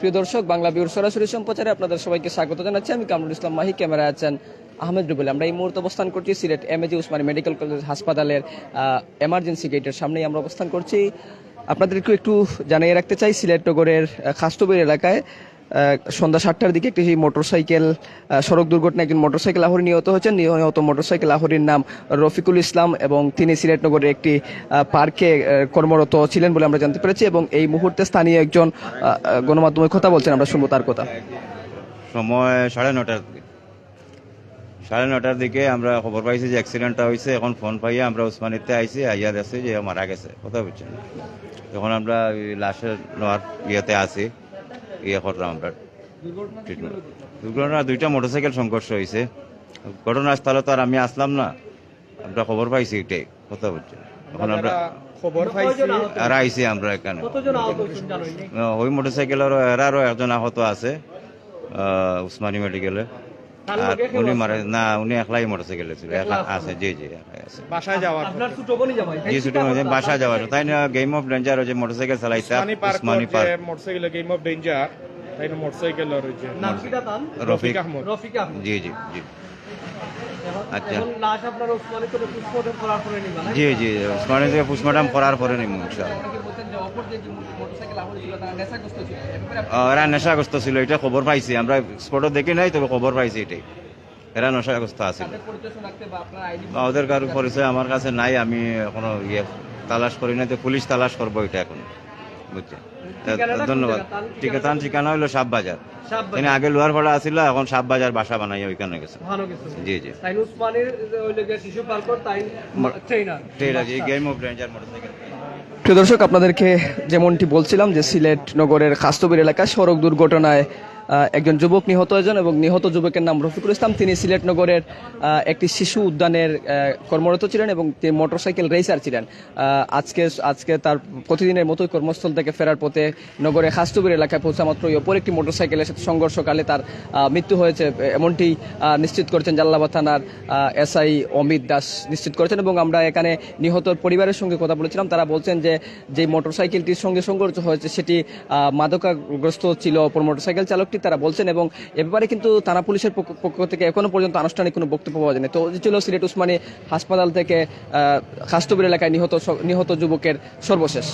প্রিয় দর্শক, বাংলাভিউর সরাসরি সম্প্রচারে আপনাদের সবাইকে স্বাগত জানাচ্ছি। আমি কামরুল ইসলাম মাহি, ক্যামেরায় আছেন আহমেদ রুবেল। আমরা এই মুহূর্তে অবস্থান করছি Sylhet MAG Usmani medical college হাসপাতালের এমার্জেন্সি গেটের সামনেই আমরা অবস্থান করছি। আপনাদেরকে একটু জানিয়ে রাখতে চাই, সিলেট নগরের খাস্তবির এলাকায় সন্ধ্যা 7টার দিকে একটি মোটরসাইকেল সড়ক দুর্ঘটনায় একজন মোটরসাইকেল আহরি নিহত হয়েছেন। নিহত মোটরসাইকেল আহরির নাম রফিকুল ইসলাম এবং তিনি সিলেট নগরের একটি পার্কে কর্মরত ছিলেন বলে আমরা জানতে পেরেছি। এবং এই মুহূর্তে স্থানীয় একজন গণমাধ্যমে কথা বলছেন, আমরা শুনবো তার কথা। সময় 9:30 দিকে আমরা খবর পাইছি যে অ্যাক্সিডেন্টটা হয়েছে। এখন ফোন পাইয়া আমরা উসমানিতে আইসি, আইয়া দেখছি যে মারা গেছে। কথা বুঝছেন, এখন আমরা লাশের নেওয়ার ইয়েতে আছি, ইয়ে করলাম আমরা ট্রিটমেন্ট। দুর্ঘটনা 2টা মোটরসাইকেল সংঘর্ষ হয়েছে। ঘটনাস্থলে তো আর আমি আসলাম না, আমরা খবর পাইছি এটাই। কথা বুঝছেন, এখন আমরা খবর পাইছি আর আইসি আমরা এখানে। ওই মোটরসাইকেলের এরারও একজন আহত আছে উসমানী মেডিকেলে। আর উনি মারা না, উনি একলাই মোটরসাইকেলে ছিল, আছে। জি জি আছে। বাসায় যাওয়ার আপনার ছোট বোনই জামাই, জি ছোট বাসা যাওয়ার তাই না। গেম অফ ডেঞ্জার যে মোটরসাইকেল চালাইতে Usmani park motorcycle game of danger তাই না মোটরসাইকেল রয়েছে নাম কি তার? রফিক আহমদ। রফিক আহমদ। জি জি জি আচ্ছা এখন লাশ আপনারা উসমানী করে পোস্টমর্টম করার পরে নিবা না? জি জি উসমানী থেকে পোস্টমর্টম করার পরে নিব ইনশাআল্লাহ। আপনাকে বলতেন যে অপর যে মোটরসাইকেল আহরি ছিল তারা নেশাগ্রস্ত ছিল, এ ব্যাপারে এরা নেশাগ্রস্ত ছিল, এটা খবর পাইছি আমরা। স্পটও দেখি নাই, তবে খবর পাইছি এটাই, এরা নেশাগ্রস্ত আছিল। আপনাদের পরিচয় শোনাতে বা আপনার আইডি ওদের কারো পরিচয় আমার কাছে নাই, আমি এখনো তালাশ করি না, তো পুলিশ তালাশ করবো এটা এখন, বুঝছেন। ধন্যবাদ। ঠিকানা হইলো সাব বাজার। তিনি আগে লোহার ভাড়া আসছিল, এখন সাব বাজার বাসা বানাই ওইখানে গেছে। জি জি তাই উসমানীর ওই লাগে শিশু পার্কর তাই trainer game of danger motorcycle. প্রিয় দর্শক, আপনাদেরকে যেমনটি বলছিলাম যে সিলেট নগরের খাস্তবির এলাকায় সড়ক দুর্ঘটনায় একজন যুবক নিহত হয়েছেন এবং নিহত যুবকের নাম রফিকুল ইসলাম। তিনি সিলেট নগরের একটি শিশু উদ্যানের কর্মরত ছিলেন এবং তিনি মোটরসাইকেল রেসার ছিলেন। আজকে তার প্রতিদিনের মতোই কর্মস্থল থেকে ফেরার পথে নগরের খাস্তবির এলাকায় পৌঁছা মাত্র অপর একটি মোটরসাইকেলের সাথে সংঘর্ষকালে তার মৃত্যু হয়েছে, এমনটি নিশ্চিত করেছেন জালালাবাদ থানার এসআই অমিত দাস নিশ্চিত করেছেন। এবং আমরা এখানে নিহতর পরিবারের সঙ্গে কথা বলেছিলাম, তারা বলছেন যে মোটরসাইকেলটির সঙ্গে সংঘর্ষ হয়েছে সেটি মাদকাগ্রস্ত ছিল অপর মোটরসাইকেল চালক, তারা বলছেন। এবং এ ব্যাপারে কিন্তু থানা পুলিশের পক্ষ থেকে এখনো পর্যন্ত আনুষ্ঠানিক কোনো বক্তব্য পাওয়া যায়নি। তো ছিল সিলেট উসমানী হাসপাতাল থেকে খাস্তবির এলাকায় নিহত যুবকের সর্বশেষ।